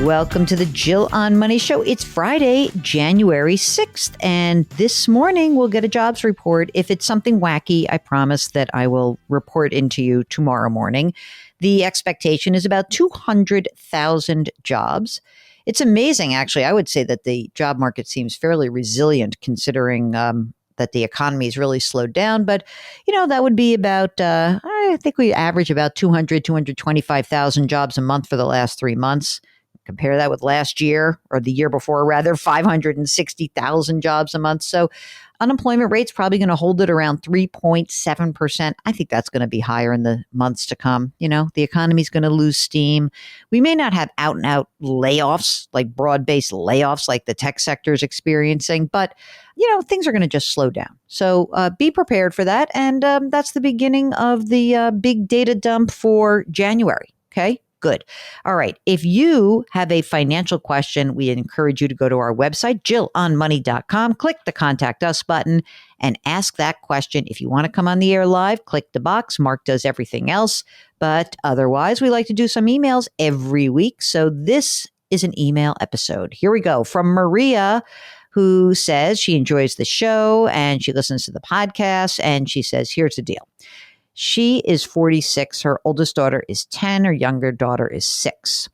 Welcome to the Jill on Money Show. It's Friday, January 6th, and this morning we'll get a jobs report. If it's something wacky, I promise that I will report into you tomorrow morning. The expectation is about 200,000 jobs. It's amazing, actually. I would say that the job market seems fairly resilient considering that the economy has really slowed down. But, that would be about, I think we average about 225,000 jobs a month for the last 3 months. Compare that with last year, or the year before, rather, 560,000 jobs a month. So unemployment rate's probably going to hold it around 3.7%. I think that's going to be higher in the months to come. The economy's going to lose steam. We may not have out and out layoffs, like broad-based layoffs like the tech sector is experiencing, but things are going to just slow down. So be prepared for that. And that's the beginning of the big data dump for January. Okay. Good. All right. If you have a financial question, we encourage you to go to our website, jillonmoney.com, click the Contact Us button and ask that question. If you want to come on the air live, click the box. Mark does everything else. But otherwise, we like to do some emails every week. So this is an email episode. Here we go from Maria, who says she enjoys the show and she listens to the podcast. And she says, here's the deal. She is 46. Her oldest daughter is 10. Her younger daughter is 6.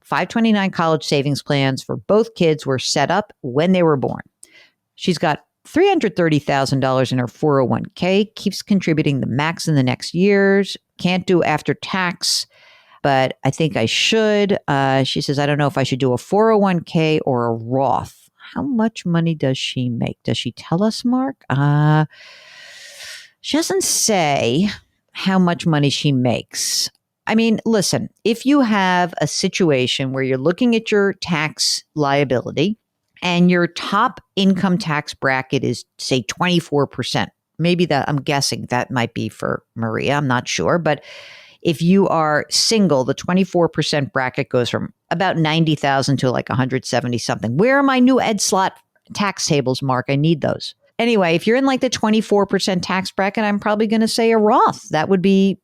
529 college savings plans for both kids were set up when they were born. She's got $330,000 in her 401k, keeps contributing the max in the next years, can't do after tax, but I think I should. She says, I don't know if I should do a 401k or a Roth. How much money does she make? Does she tell us, Mark? She doesn't say how much money she makes. I mean, listen, if you have a situation where you're looking at your tax liability and your top income tax bracket is, say, 24%, maybe that, I'm guessing that might be for Maria, I'm not sure. But if you are single, the 24% bracket goes from about 90,000 to like 170 something. Where are my new Ed Slot tax tables, Mark? I need those. Anyway, if you're in like the 24% tax bracket, I'm probably going to say a Roth. That would be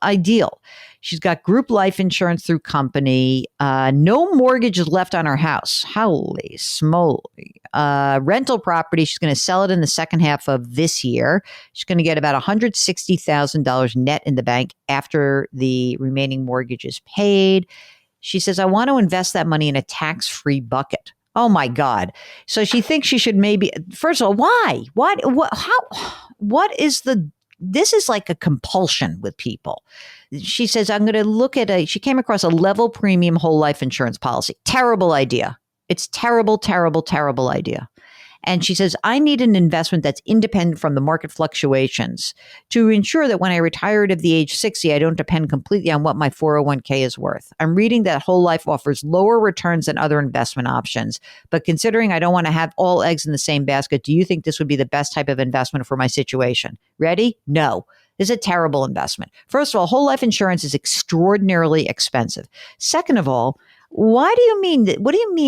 ideal. She's got group life insurance through company. No mortgage left on her house. Holy smoly. Rental property. She's going to sell it in the second half of this year. She's going to get about $160,000 net in the bank after the remaining mortgage is paid. She says, I want to invest that money in a tax-free bucket. Oh my God. So she thinks she should maybe, first of all, why? What is this is like a compulsion with people. She says, I'm going to look at she came across a level premium whole life insurance policy. Terrible idea. It's terrible, terrible, terrible idea. And she says, I need an investment that's independent from the market fluctuations to ensure that when I retire at the age 60, I don't depend completely on what my 401k is worth. I'm reading that whole life offers lower returns than other investment options. But considering I don't want to have all eggs in the same basket, do you think this would be the best type of investment for my situation? Ready? No. This is a terrible investment. First of all, whole life insurance is extraordinarily expensive. Second of all, what do you mean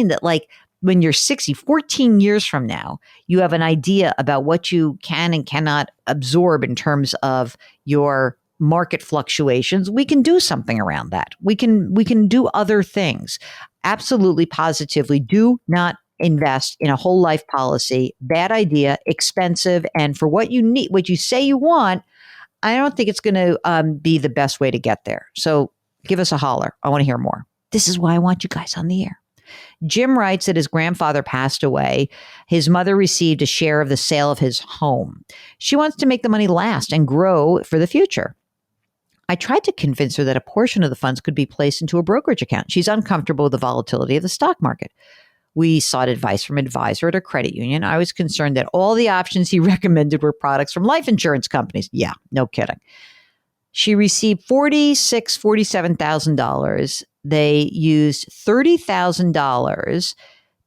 that like, when you're 60, 14 years from now, you have an idea about what you can and cannot absorb in terms of your market fluctuations? We can do something around that. We can do other things. Absolutely, positively, do not invest in a whole life policy. Bad idea, expensive, and for what you need, what you say you want, I don't think it's going to be the best way to get there. So give us a holler. I want to hear more. This is why I want you guys on the air. Jim writes that his grandfather passed away. His mother received a share of the sale of his home. She wants to make the money last and grow for the future. I tried to convince her that a portion of the funds could be placed into a brokerage account. She's uncomfortable with the volatility of the stock market. We sought advice from an advisor at a credit union. I was concerned that all the options he recommended were products from life insurance companies. Yeah, no kidding. She received $47,000. They used $30,000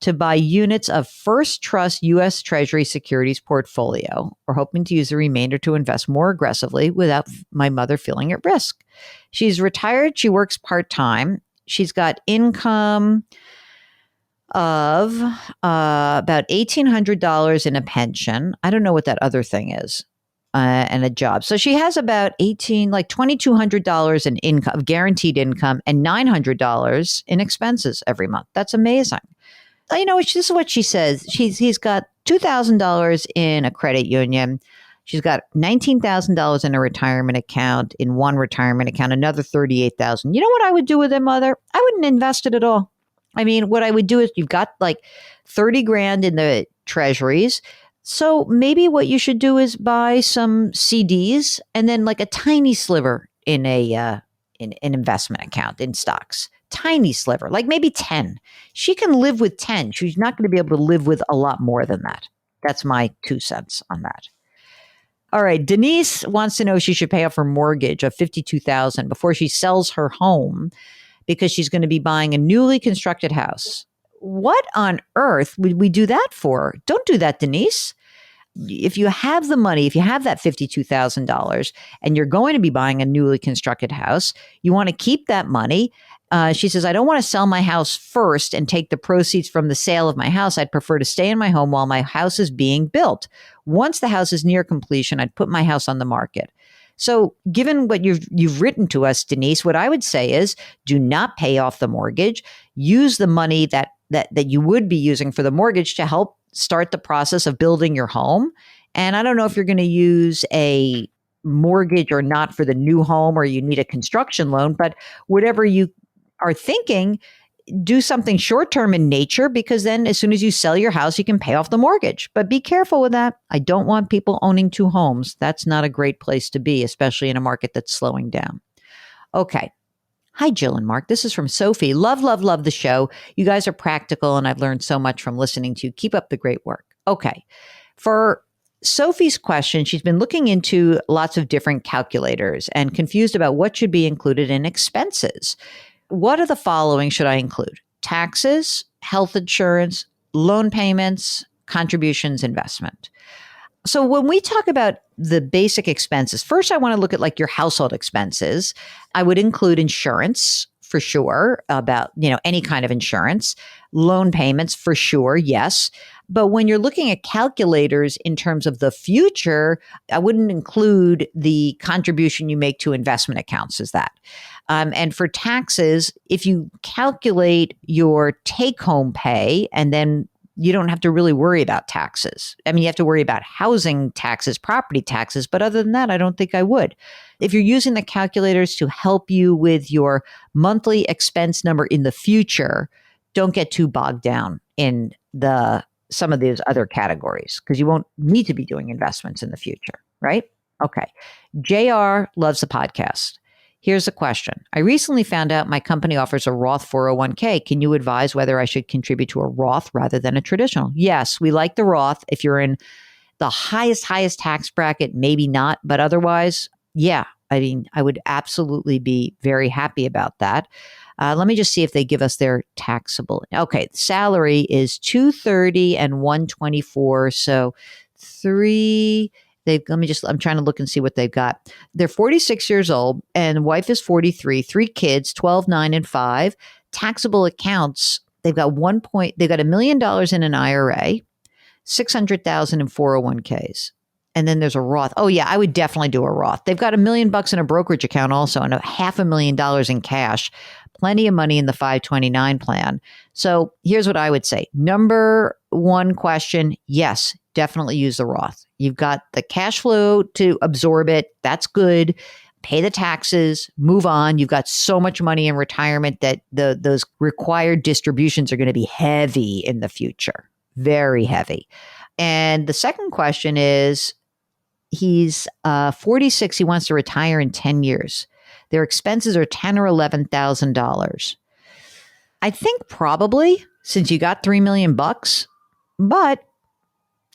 to buy units of First Trust U.S. Treasury securities portfolio. We're hoping to use the remainder to invest more aggressively without my mother feeling at risk. She's retired. She works part-time. She's got income of about $1,800 in a pension. I don't know what that other thing is. and a job. So she has about $2,200 in income, guaranteed income, and $900 in expenses every month. That's amazing. This is what she says. He's got $2,000 in a credit union. She's got $19,000 in a retirement account, in one retirement account, another $38,000. You know what I would do with it, Mother? I wouldn't invest it at all. I mean, what I would do is you've got like 30 grand in the treasuries. So maybe what you should do is buy some CDs and then like a tiny sliver in in an investment account in stocks. Tiny sliver, like maybe 10. She can live with 10. She's not going to be able to live with a lot more than that. That's my 2 cents on that. All right, Denise wants to know if she should pay off her mortgage of $52,000 before she sells her home because she's going to be buying a newly constructed house. What on earth would we do that for? Don't do that, Denise. If you have the money, if you have that $52,000 and you're going to be buying a newly constructed house, you want to keep that money. She says, I don't want to sell my house first and take the proceeds from the sale of my house. I'd prefer to stay in my home while my house is being built. Once the house is near completion, I'd put my house on the market. So given what you've written to us, Denise, what I would say is do not pay off the mortgage. Use the money that you would be using for the mortgage to help start the process of building your home. And I don't know if you're going to use a mortgage or not for the new home or you need a construction loan, but whatever you are thinking, do something short-term in nature because then as soon as you sell your house, you can pay off the mortgage. But be careful with that. I don't want people owning 2 homes. That's not a great place to be, especially in a market that's slowing down. Okay. Hi, Jill and Mark. This is from Sophie. Love, love, love the show. You guys are practical and I've learned so much from listening to you. Keep up the great work. Okay. For Sophie's question, she's been looking into lots of different calculators and confused about what should be included in expenses. What are the following should I include? Taxes, health insurance, loan payments, contributions, investment. So when we talk about the basic expenses, first I want to look at like your household expenses. I would include insurance for sure, about, any kind of insurance, loan payments for sure, yes. But when you're looking at calculators in terms of the future, I wouldn't include the contribution you make to investment accounts as that. And for taxes, if you calculate your take-home pay and then you don't have to really worry about taxes. I mean, you have to worry about housing taxes, property taxes, but other than that, I don't think I would. If you're using the calculators to help you with your monthly expense number in the future, don't get too bogged down in some of these other categories because you won't need to be doing investments in the future, right? Okay. JR loves the podcast. Here's a question. I recently found out my company offers a Roth 401k. Can you advise whether I should contribute to a Roth rather than a traditional? Yes, we like the Roth. If you're in the highest tax bracket, maybe not, but otherwise, yeah. I mean, I would absolutely be very happy about that. Let me just see if they give us their taxable. Okay, salary is $230 and $124. So I'm trying to look and see what they've got. They're 46 years old and wife is 43, 3 kids, 12, 9, and 5. Taxable accounts, they've got $1 million in an IRA, 600,000 in 401ks. And then there's a Roth. Oh yeah, I would definitely do a Roth. They've got $1 million in a brokerage account also and $500,000 in cash. Plenty of money in the 529 plan. So here's what I would say. Number 1 question, yes, definitely use the Roth. You've got the cash flow to absorb it. That's good. Pay the taxes, move on. You've got so much money in retirement that those required distributions are going to be heavy in the future. Very heavy. And the second question is, he's 46. He wants to retire in 10 years. Their expenses are $10,000 or $11,000. I think probably since you got $3 million, but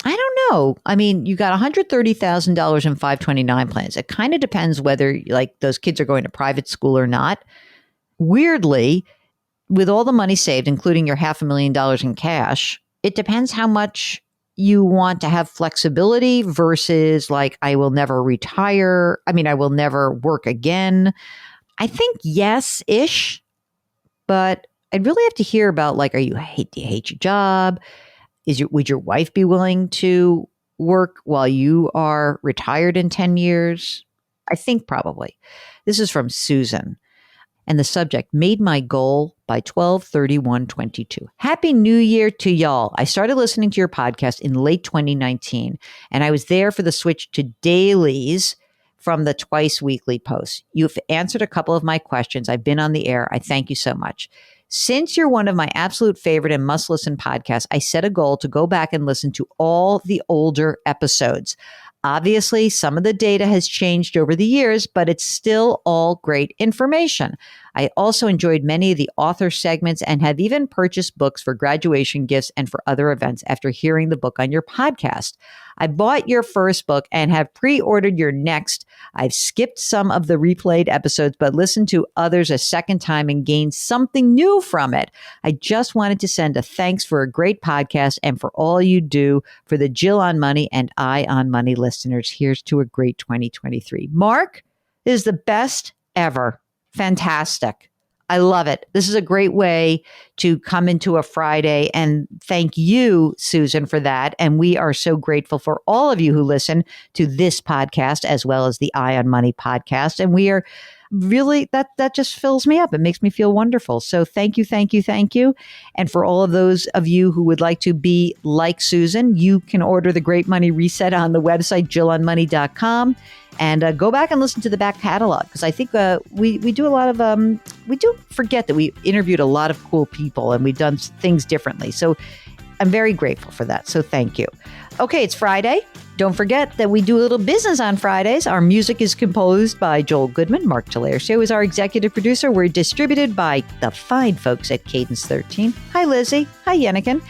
I don't know. I mean, you got $130,000 in 529 plans. It kind of depends whether like those kids are going to private school or not. Weirdly, with all the money saved, including your $500,000 in cash, it depends how much you want to have flexibility versus like, I will never retire. I mean, I will never work again. I think yes-ish, but I'd really have to hear about like, do you hate your job? Would your wife be willing to work while you are retired in 10 years? I think probably. This is from Susan. And the subject, made my goal by 12/31/22. Happy New Year to y'all. I started listening to your podcast in late 2019, and I was there for the switch to dailies from the twice weekly posts. You've answered a couple of my questions. I've been on the air. I thank you so much. Since you're one of my absolute favorite and must listen podcasts, I set a goal to go back and listen to all the older episodes. Obviously, some of the data has changed over the years, but it's still all great information. I also enjoyed many of the author segments and have even purchased books for graduation gifts and for other events after hearing the book on your podcast. I bought your first book and have pre-ordered your next. I've skipped some of the replayed episodes, but listened to others a second time and gained something new from it. I just wanted to send a thanks for a great podcast and for all you do for the Jill on Money and I on Money listeners. Here's to a great 2023. Mark, this is the best ever. Fantastic. I love it. This is a great way to come into a Friday, and thank you, Susan, for that. And we are so grateful for all of you who listen to this podcast as well as the Eye on Money podcast. And we are really, that just fills me up. It makes me feel wonderful. So thank you, thank you, thank you. And for all of those of you who would like to be like Susan, you can order the Great Money Reset on the website, jillonmoney.com. And go back and listen to the back catalog, because I think we do a lot of, we do forget that we interviewed a lot of cool people and we've done things differently. So I'm very grateful for that. So thank you. Okay, it's Friday. Don't forget that we do a little business on Fridays. Our music is composed by Joel Goodman. Mark Talercio is our executive producer. We're distributed by the fine folks at Cadence 13. Hi, Lizzie. Hi, Yennekin.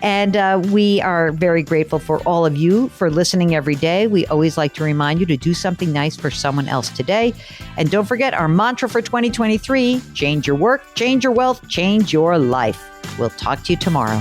And we are very grateful for all of you for listening every day. We always like to remind you to do something nice for someone else today. And don't forget our mantra for 2023, change your work, change your wealth, change your life. We'll talk to you tomorrow.